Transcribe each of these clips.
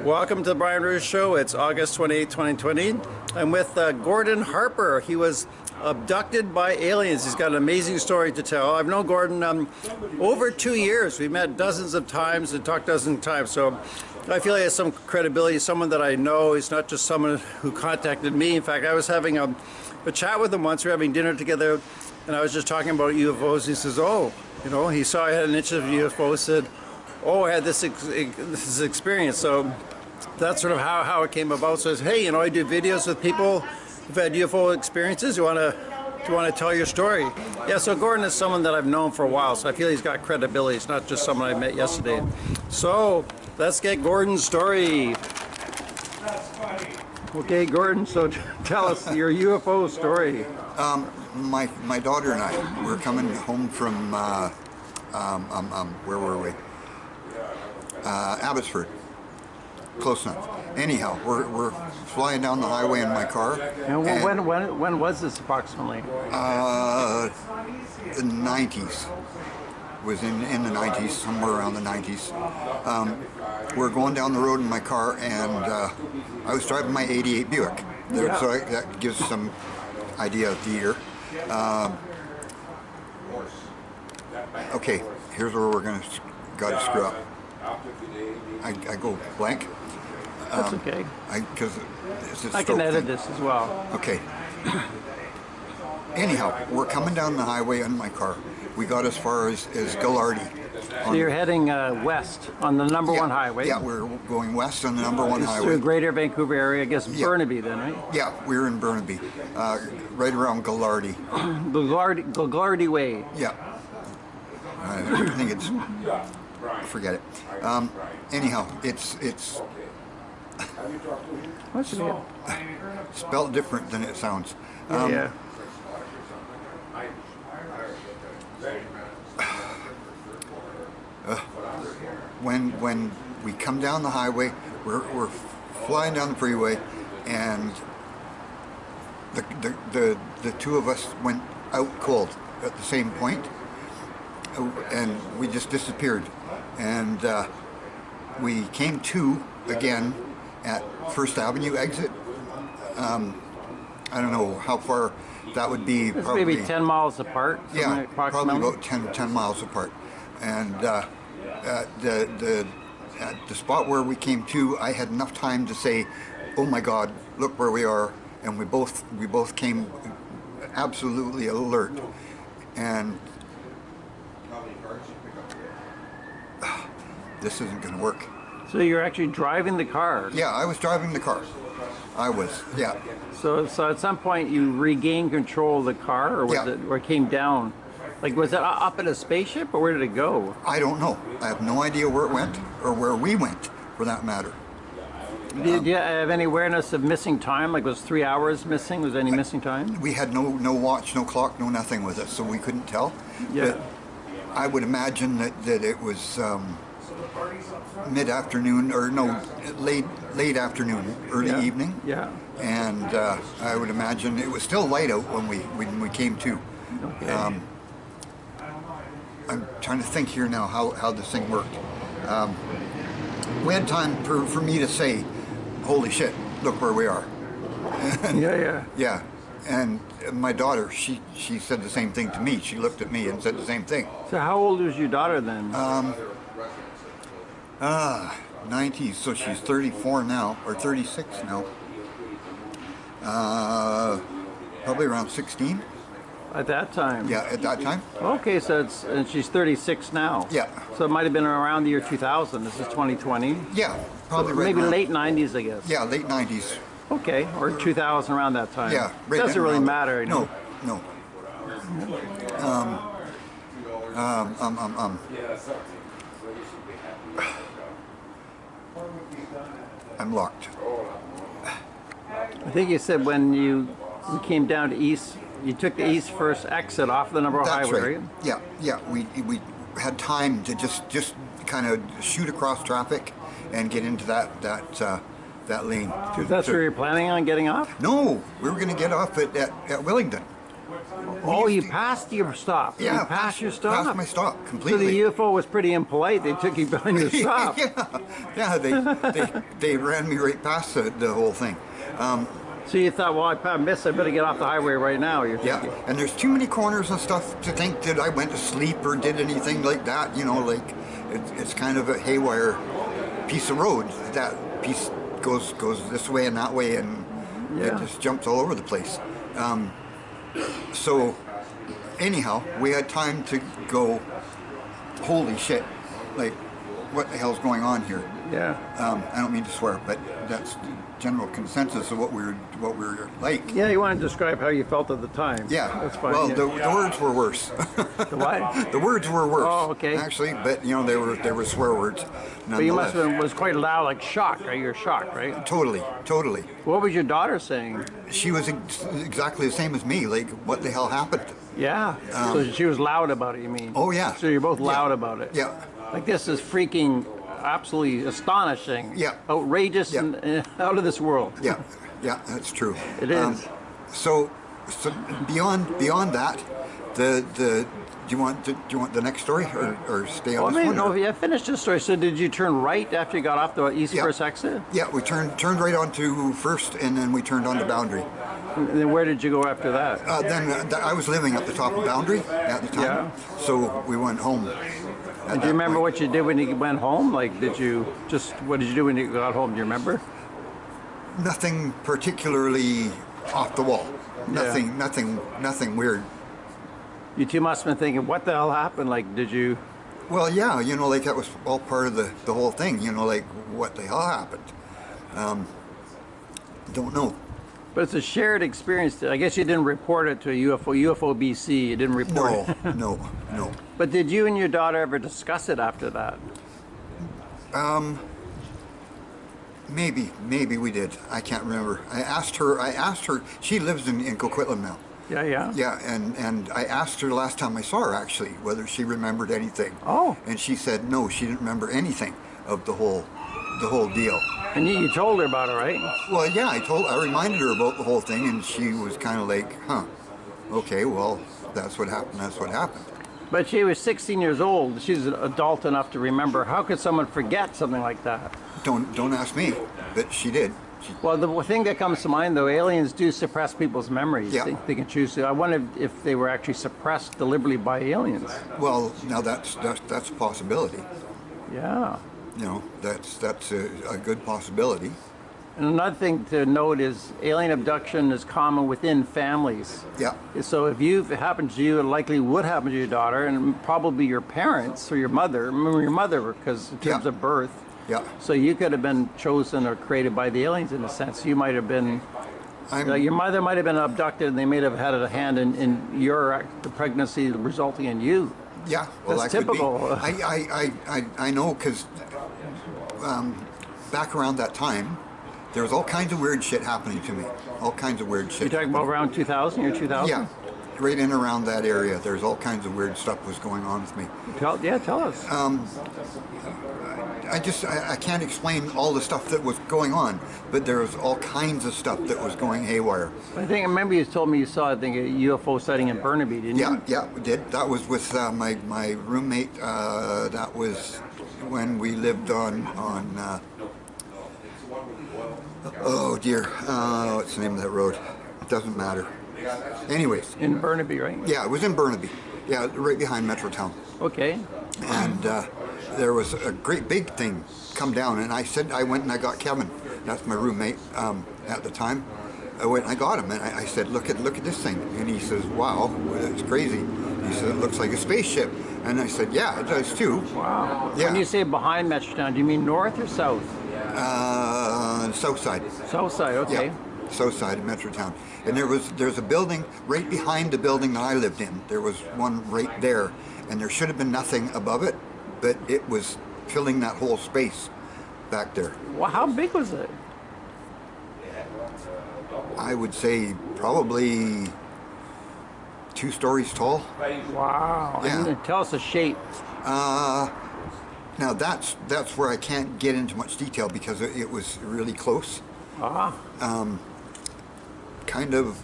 Welcome to the Brian Rouge Show. It's August 28, 2020. I'm with Gordon Harper. He was abducted by aliens. He's got an amazing story to tell. I've known Gordon over 2 years. We've met dozens of times and talked dozens of times. So I feel he has some credibility, someone that I know. He's not just someone who contacted me. In fact, I was having a chat with him once. We were having dinner together and I was just talking about UFOs. He says, oh, you know, he saw I had an interest in UFOs, said, oh, I had this experience. So that's sort of how it came about. So, hey, you know, I do videos with people who've had UFO experiences. Do you want to tell your story? Yeah, so Gordon is someone that I've known for a while, so I feel he's got credibility. He's not just someone I met yesterday. So let's get Gordon's story. Okay, Gordon, so tell us your UFO story. My daughter and I were coming home from, where were we? Abbotsford. Close enough. Anyhow, we're flying down the highway in my car. And when was this approximately? The 90s. It was in the 90s, somewhere around the 90s. We're going down the road in my car, and I was driving my '88 Buick. Yeah. So that gives some idea of the year. Okay, here's where we're gotta screw up. I go blank. That's okay. Because I can edit this as well. Okay. Anyhow, we're coming down the highway in my car. We got as far as Gallardi. So you're heading west on the number one highway? Yeah, we're going west on the number one highway. Through Greater Vancouver area, I guess Burnaby then, right? Yeah, we're in Burnaby, right around Gallardi. Gallardi Way. Yeah. I think it's... Forget it. Anyhow, it's What's it? spelled different than it sounds. Yeah. When we come down the highway, we're flying down the freeway, and the two of us went out cold at the same point, and we just disappeared. And we came to again at First Avenue exit. I don't know how far that would be. It's probably maybe 10 miles apart. Yeah, probably about 10 miles apart. And at the spot where we came to, I had enough time to say, "Oh my God, look where we are!" And we both came absolutely alert. And this isn't going to work. So you're actually driving the car? Yeah, I was driving the car. I was, yeah. So at some point you regained control of the car, or was it, or it came down? Like, was it up in a spaceship, or where did it go? I don't know. I have no idea where it went, or where we went, for that matter. Do you have any awareness of missing time? Like, was 3 hours missing? Was there any missing time? We had no watch, no clock, no nothing with us, so we couldn't tell. Yeah. But I would imagine that it was mid-afternoon, or no, late afternoon, early evening. Yeah. And I would imagine it was still light out when we came to. Okay. I'm trying to think here now how this thing worked. We had time for me to say, "Holy shit, look where we are." Yeah. Yeah. And my daughter, she said the same thing to me. She looked at me and said the same thing. So how old was your daughter then? 90s, so she's 34 now, or 36 now. Probably around 16. At that time? Yeah, at that time. Okay, so and she's 36 now. Yeah. So it might have been around the year 2000. This is 2020. Yeah, probably So right maybe around, late 90s, I guess. Yeah, late 90s. Okay, or 2000, around that time. Yeah, right. Doesn't really around matter, you know. No. I'm locked. I think you said when you came down to East, you took the East first exit off the number one That's highway, right. right? Yeah. We had time to just kind of shoot across traffic and get into that lane. That's where you're planning on getting off? No, we were going to get off at Willingdon. Oh, you passed your stop. Yeah, you passed your stop. Passed my stop So completely. the UFO was pretty impolite. They took you behind your stop. Yeah, they ran me right past the whole thing. So you thought, well, I missed. I better get off the highway right now. You're Yeah, thinking. and there's too many corners and stuff to think that I went to sleep or did anything like that. You know, like it's kind of a haywire piece of road. That piece goes this way and that way, and it just jumps all over the place. So anyhow, we had time to go, holy shit, like what the hell's going on here? Yeah. I don't mean to swear, but that's the general consensus of what we were like. Yeah, you want to describe how you felt at the time. Yeah, That's fine. well, yeah. the words were worse. The what? The words were worse. Oh, okay. Actually, but you know they were swear words. But you must nonetheless. have been, was quite loud, like shocked, right? You're shocked, right? Totally. What was your daughter saying? She was exactly the same as me. Like, what the hell happened? Yeah. So she was loud about it, you mean? Oh yeah. So you're both loud Yeah. about it? Yeah. Like, this is freaking absolutely astonishing. Yeah. Outrageous Yeah. and out of this world. Yeah. Yeah. That's true. It is. So beyond that, do you want the next story or stay on Well, this maybe, one? no, or- yeah, finish this story. So did you turn right after you got off the East Yeah. First exit? Yeah, we turned right onto First, and then we turned onto Boundary. And then where did you go after that? I was living at the top of Boundary at the time, Yeah. so we went home. Do you remember what you did when you went home? Like, what did you do when you got home? Do you remember? Nothing particularly off the wall. Yeah. Nothing weird. You two must have been thinking, what the hell happened? Like, did you? Well, yeah, you know, like that was all part of the whole thing. You know, like what the hell happened? Don't know. But it's a shared experience. I guess you didn't report it to a UFO BC. You didn't report it. No. But did you and your daughter ever discuss it after that? Maybe we did. I can't remember. I asked her. She lives in Coquitlam now. Yeah. Yeah, and I asked her the last time I saw her actually whether she remembered anything. Oh. And she said no, she didn't remember anything of the whole deal. And you told her about it, right? Well, yeah, I reminded her about the whole thing, and she was kind of like, huh, okay, well, that's what happened. But she was 16 years old. She's an adult enough to remember. How could someone forget something like that? Don't ask me, but she did. Well, the thing that comes to mind, though, aliens do suppress people's memories. Yeah. They can choose to. I wonder if they were actually suppressed deliberately by aliens. Well, now that's a possibility. Yeah. You know, that's a good possibility. And another thing to note is alien abduction is common within families. Yeah. So if it happened to you, it likely would happen to your daughter and probably your parents or your mother. Remember your mother, because in terms Yeah. of birth. Yeah. So you could have been chosen or created by the aliens in a sense. You might have been, your mother might have been abducted and they may have had a hand in the pregnancy resulting in you. Yeah, well, That's that typical. Could be. I know because back around that time, there was all kinds of weird shit happening to me. All kinds of weird shit. You're talking about around 2000 or 2000? Yeah, right in around that area. There's all kinds of weird stuff was going on with me. Tell us. I can't explain all the stuff that was going on, but there was all kinds of stuff that was going haywire. I remember you told me you saw, a UFO sighting in Burnaby, didn't you? Yeah, we did. That was with my roommate. That was when we lived on oh dear, what's the name of that road? It doesn't matter. Anyways. In Burnaby, right? Yeah, it was in Burnaby. Yeah, right behind Metrotown. Okay. And there was a great big thing come down, and I went and I got Kevin. That's my roommate at the time. I went and I got him, and I said, look at this thing. And he says, wow, it's crazy. He said, it looks like a spaceship. And I said, yeah, it does too. Wow. Yeah. When you say behind Metrotown, do you mean north or south? South side. South side, okay. Yeah, south side of Metrotown. And there's a building right behind the building that I lived in. There was one right there, and there should have been nothing above it, but it was filling that whole space back there. Well, how big was it? I would say probably 2 stories tall. Wow. Yeah. And tell us the shape. Now that's where I can't get into much detail because it was really close. Ah. Kind of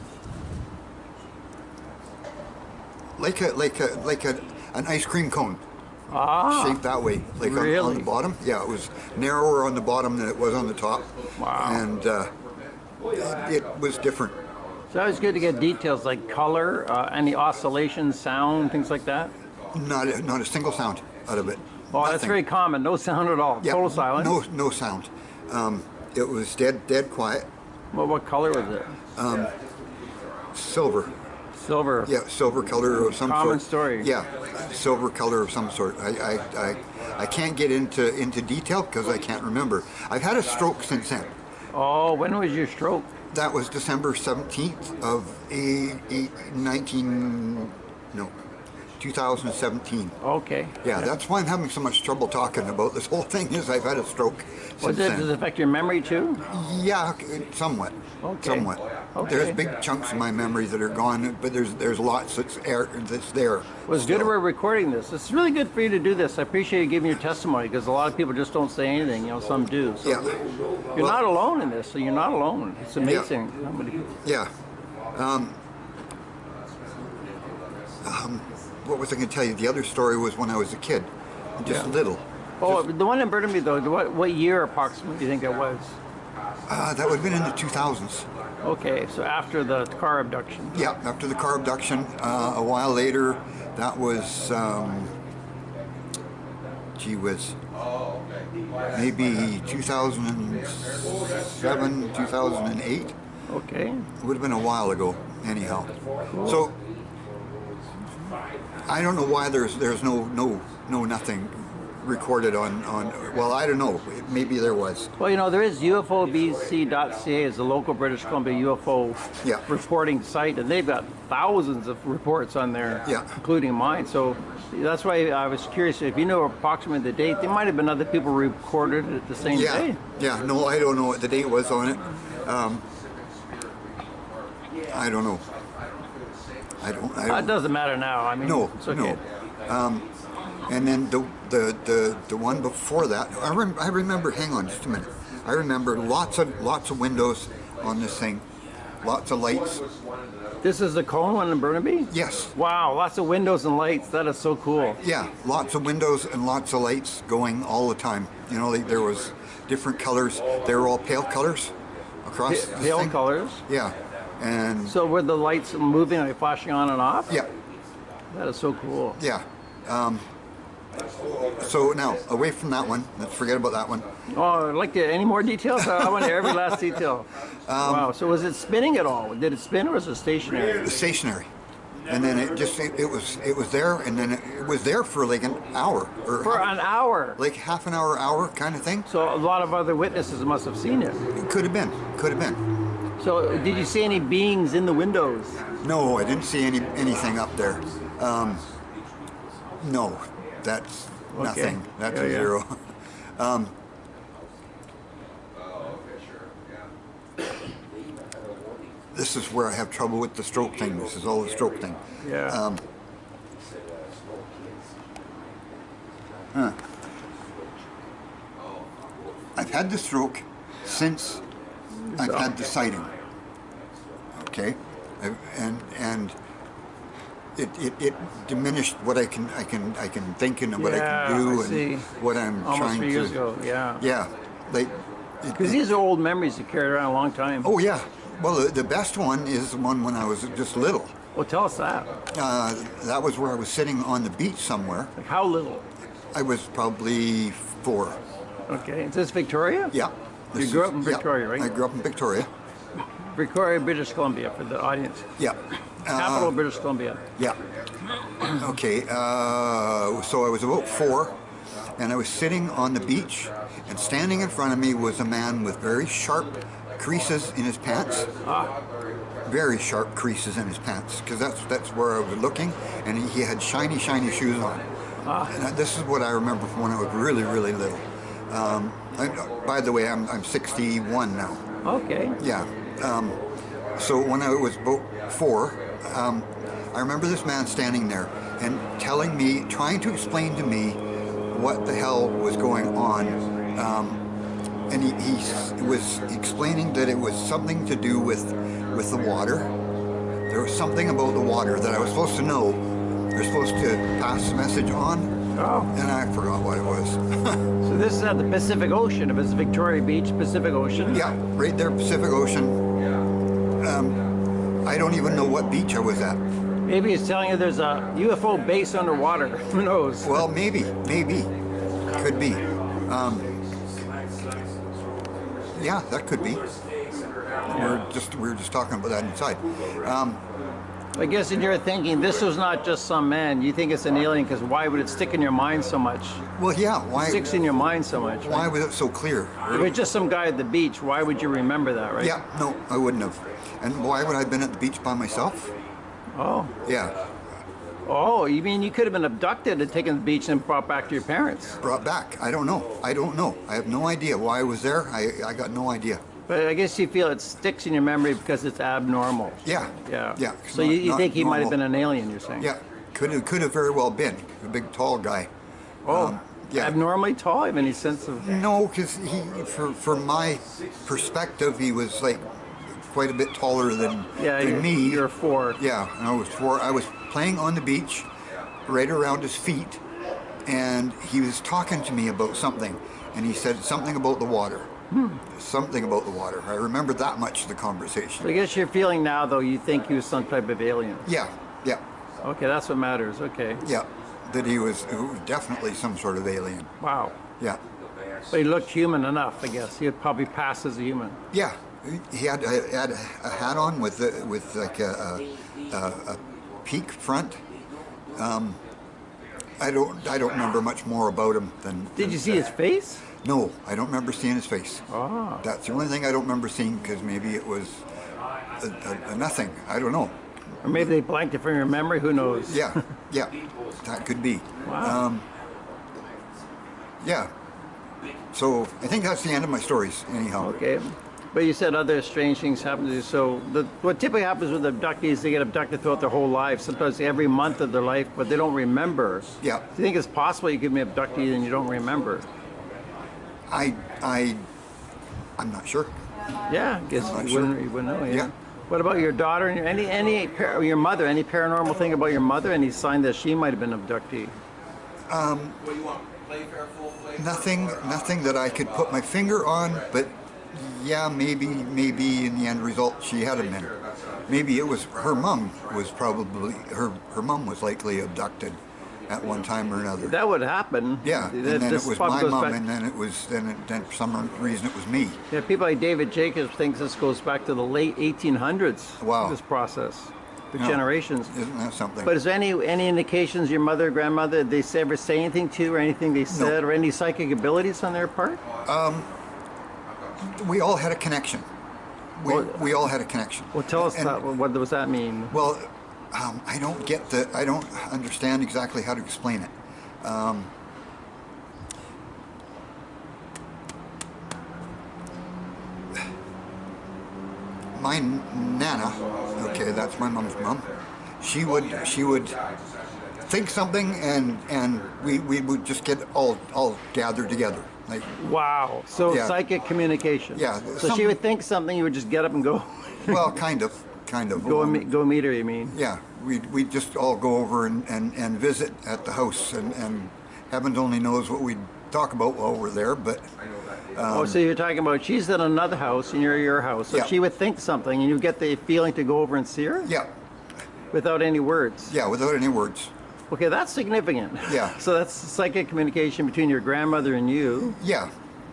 like an ice cream cone. Shaped that way, like really? on the bottom. Yeah, it was narrower on the bottom than it was on the top. Wow. And it was different. So it's good to get details like color, any oscillation, sound, things like that. Not a single sound out of it. Oh, that's Nothing. very common. No sound at all. Yeah, Total silence. No sound. It was dead quiet. Well, what color was it? Silver. Silver. Yeah, silver color of some Common sort. story. Yeah, silver color of some sort. I can't get into detail because I can't remember. I've had a stroke since then. Oh, when was your stroke? That was December 17th of 2017. Okay. Yeah, that's why I'm having so much trouble talking about this whole thing. Is I've had a stroke since then. Does it affect your memory too? Yeah, somewhat. Okay. Somewhat. Okay. There's big chunks of my memory that are gone, but there's lots that's there. Well, it's good still. we're recording this. It's really good for you to do this. I appreciate you giving your testimony because a lot of people just don't say anything. You know, some do. So Yeah. you're not alone in this. So you're not alone. It's amazing how many people. Yeah. What was I going to tell you? The other story was when I was a kid, just little. Oh, the one in Burnaby though. What year approximately do you think it was? That would have been in the 2000s. Okay, so after the car abduction. Yeah, after the car abduction. A while later, that was, gee whiz, maybe 2007, 2008. Okay. It would have been a while ago, anyhow. Cool. So I don't know why there's no nothing recorded on. Well, I don't know. Maybe there was. Well, you know, there is UFOBC.ca is the local British Columbia UFO Yeah. reporting site, and they've got thousands of reports on there, Yeah. including mine. So that's why I was curious if you know approximately the date. There might have been other people recorded it at the same Yeah. day. Yeah. No, I don't know what the date was on it. I don't know. I don't. It doesn't matter now. I mean, No, it's okay. no. And then the one before that, I remember. Hang on, just a minute. I remember lots of windows on this thing, lots of lights. This is the Cone one in Burnaby? Yes. Wow, lots of windows and lights. That is so cool. Yeah, lots of windows and lots of lights going all the time. You know, like there was different colors. They were all pale colors across the Pale thing. colors. Yeah, and So were the lights moving, like flashing on and off? yeah, That is so cool. yeah. So now, away from that one, let's forget about that one. Oh, I'd like to, any more details? I want every last detail. Wow, so was it spinning at all? Did it spin or was it stationary? Stationary, and then it was there, and then it was there for like an hour or For an hour. like half an hour kind of thing. So a lot of other witnesses must have seen it. It could have been. So did you see any beings in the windows? No, I didn't see anything up there. No, that's nothing. That's Yeah, a yeah. zero. This is where I have trouble with the stroke thing. This is all the stroke thing. Yeah. I've had the stroke since I've had the sighting. Okay, and it diminished what I can think and what I can do I see. and what I'm Almost trying 3 to. years ago, yeah. Yeah, like. Because these are old memories that carried around a long time. Oh yeah. Well, the best one is the one when I was just little. Well, tell us that. That was where I was sitting on the beach somewhere. Like how little? I was probably 4. Okay. Is this Victoria? Yeah. You grew up in yeah, Victoria, right? I grew up in Victoria. Victoria, British Columbia, for the audience. Yeah. Capital of British Columbia. Yeah. Okay. So I was about 4, and I was sitting on the beach, and standing in front of me was a man with very sharp creases in his pants. Very sharp creases in his pants, because that's where I was looking, and he had shiny shoes on. And this is what I remember from when I was really little. By the way, I'm 61 now. Okay. Yeah. So when I was about 4, I remember this man standing there and telling me, trying to explain to me what the hell was going on. And he was explaining that it was something to do with the water. There was something about the water that I was supposed to know You're supposed to pass the message on, Oh. and I forgot what it was. So this is at the Pacific Ocean. If it's Victoria Beach, Pacific Ocean. Yeah, right there, Pacific Ocean. I don't even know what beach I was at. Maybe he's telling you there's a UFO base underwater. Who knows? Well, maybe, could be. Yeah, that could be. We were just talking about that inside. I guess in your thinking, this was not just some man. You think it's an alien because why would it stick in your mind so much? Well, yeah. Why? It sticks in your mind so much. Why Right? was it so clear? If it's just some guy at the beach, why would you remember that, right? Yeah, no, I wouldn't have. And why would I have been at the beach by myself? Oh. Yeah, Oh, you mean you could have been abducted and taken to the beach and brought back to your parents? brought back. I don't know. I have no idea why I was there. I got no idea. But I guess you feel it sticks in your memory because it's abnormal. Yeah. Yeah. Yeah. So you Not think he might have normal. been an alien, you're saying? Yeah, could have very well been a big tall guy. Oh, yeah. abnormally tall? Have any sense of... No, because from my perspective, he was like quite a bit taller than me. You're 4. Yeah, and I was 4. I was playing on the beach, right around his feet, and he was talking to me about something, and he said something about the water. Something about the water. I remember that much of the conversation. So I guess you're feeling now, though, you think he was some type of alien. Yeah, yeah, Okay, that's what matters. Okay. yeah. That he was definitely some sort of alien. Wow. Yeah, But he looked human enough, I guess. He would probably pass as a human. yeah. He had a hat on with like a peak front. I don't remember much more about him than. Did you see his face? No, I don't remember seeing his face. Oh. That's the only thing I don't remember seeing, because maybe it was a nothing. I don't know. Or maybe they blanked it from your memory. Who knows? Yeah, yeah, that could be. Wow. Yeah. So I think that's the end of my stories, anyhow. Okay. But you said other strange things happen to you. So what typically happens with abductees, they get abducted throughout their whole life, sometimes every month of their life, but they don't remember. Yeah. Do you think it's possible you could be abducted and you don't remember? I'm not sure. Yeah, I guess I'm not you sure. wouldn't know. Yeah. Yeah. What about your daughter and your mother? Any paranormal thing about your mother? Any sign that she might have been abductee? Nothing that I could put my finger on, but yeah, maybe in the end result she had been. Maybe it was her mom was probably her mom was likely abducted at one time or another. That would happen. Yeah, and then it was my mom, and then then for some reason it was me. Yeah, people like David Jacobs thinks this goes back to the late 1800s. Wow. This process, for Yeah. generations. Isn't that something? But is there any indications your mother, grandmother, did they ever say anything to you, or anything they said, or any psychic abilities on their part? We all had a connection. We all had a connection. Well, tell us And- that. What does that mean? Well, I don't understand exactly how to explain it. My Nana, okay, that's my mom's mom. She would think something, and we would just get all gathered together. Like, Wow. So Yeah. psychic communication. Yeah, So she would think something, you would just get up and go. well, kind of. Go meet her, you mean? Yeah, we'd just all go over and visit at the house, and heaven only knows what we'd talk about while we're there, but Oh, so you're talking about she's in another house and you're at your house. So Yeah. she would think something and you get the feeling to go over and see her yeah, without any words. yeah, without any words. Okay, that's significant. Yeah. So that's psychic communication between your grandmother and you, Yeah,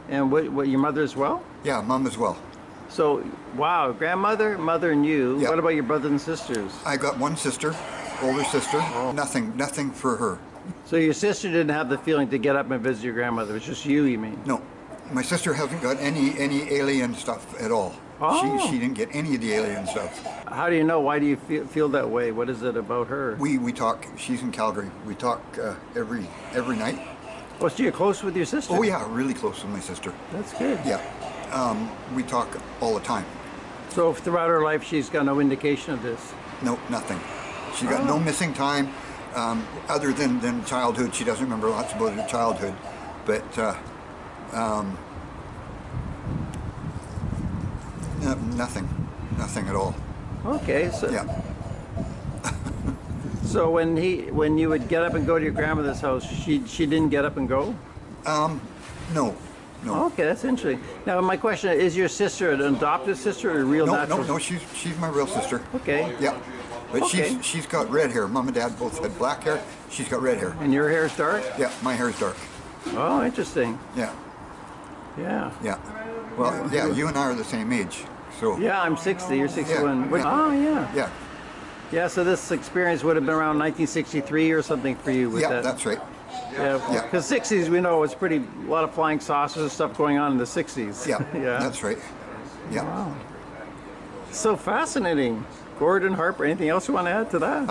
and what your mother as well? yeah, mom as well. So, wow, grandmother, mother, and you. Yeah. What about your brothers and sisters? I got one sister, older sister. Nothing for her. So your sister didn't have the feeling to get up and visit your grandmother. It was just you mean? No, my sister hasn't got any alien stuff at all. Oh. She didn't get any of the alien stuff. How do you know? Why do you feel that way? What is it about her? We talk. She's in Calgary. We talk every night. Oh, so you're close with your sister? Oh yeah, really close with my sister. That's good. Yeah, we talk all the time. So throughout her life, she's got no indication of this? No, nothing. She got no missing time, other than childhood. She doesn't remember lots about her childhood, but nothing at all. Okay, so Yeah. So when you would get up and go to your grandmother's house, she didn't get up and go? No, no. Okay, that's interesting. Now my question is your sister an adopted sister or a real natural? No, she's my real sister. Okay. Yeah. But Okay. she's got red hair. Mom and Dad both had black hair. She's got red hair. And your hair is dark? Yeah, my hair's dark. Oh, interesting. Yeah, Yeah. yeah. Well, yeah, you and I are the same age. So Yeah, I'm 60. You're 61. Yeah, yeah. Oh, yeah. yeah, Yeah, so this experience would have been around 1963 or something for you with yeah, that. that's right. Yeah, Yeah. because 60s we know it's pretty a lot of flying saucers and stuff going on in the 60s. Yeah, Yeah. that's right. Yeah. Wow. So fascinating. Gordon Harper, anything else you want to add to that?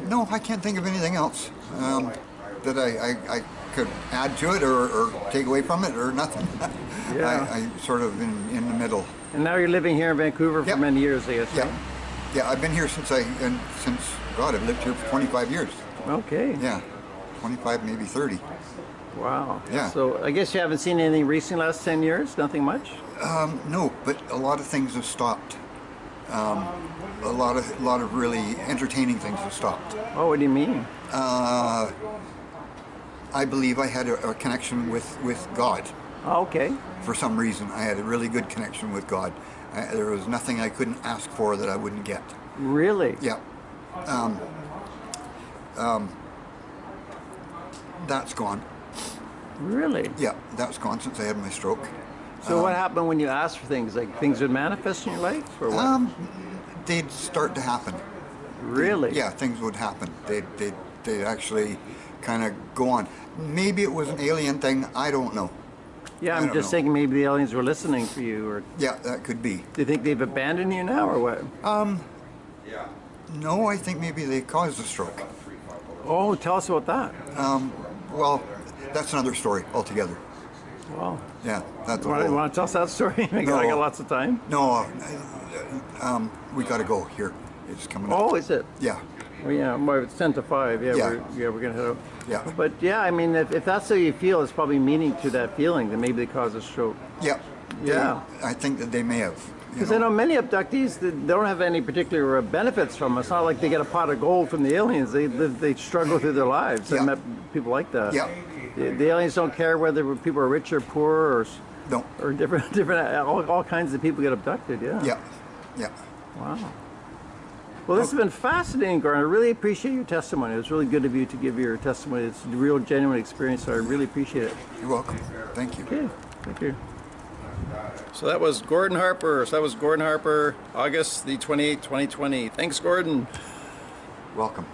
No, I can't think of anything else that I could add to it or take away from it or nothing. Yeah. I sort of in the middle. And now you're living here in Vancouver for Yep. many years, I guess. Yeah, right? yeah. I've been here since God, I've lived here for 25 years. Okay. Yeah, 25, maybe 30. Wow. Yeah. So I guess you haven't seen anything recent last 10 years? Nothing much? No, but a lot of things have stopped. A lot of really entertaining things have stopped. Oh, what do you mean? I believe I had a connection with God. Oh, okay. For some reason, I had a really good connection with God. There was nothing I couldn't ask for that I wouldn't get. Really? Yeah. That's gone. Really? Yeah, that's gone since I had my stroke. So what happened when you asked for things? Like things would manifest in your life or what? They'd start to happen. Really? Yeah, things would happen. They'd actually kind of go on. Maybe it was an alien thing. I don't know. Yeah, I I'm don't just know. thinking maybe the aliens were listening for you, or Yeah, that could be. do you think they've abandoned you now, or what? No, I think maybe they caused the stroke. Oh, tell us about that. Well, that's another story altogether. Wow. Yeah, that's a You whole. want to tell us that story? I No. got lots of time. No, we got to go here. It's coming up. Oh, is it? Yeah, Well, yeah, well, it's 10 to 5. Yeah, Yeah. we're going to head out. yeah, But yeah, I mean, if that's how you feel, it's probably meaning to that feeling that maybe they caused a stroke. yeah. Yeah. I think that they may have. Because I know many abductees they don't have any particular benefits from it. It's not like they get a pot of gold from the aliens. They struggle through their lives. Yeah. I met people like that. Yeah. The aliens don't care whether people are rich or poor No. or different all kinds of people get abducted. Yeah. Yeah, yeah. Wow. Well, this has been fascinating, Gordon. I really appreciate your testimony. It was really good of you to give your testimony. It's a real, genuine experience, so I really appreciate it. You're welcome. Thank you. Okay, thank you. So that was Gordon Harper. August the 28th, 2020. Thanks, Gordon. Welcome.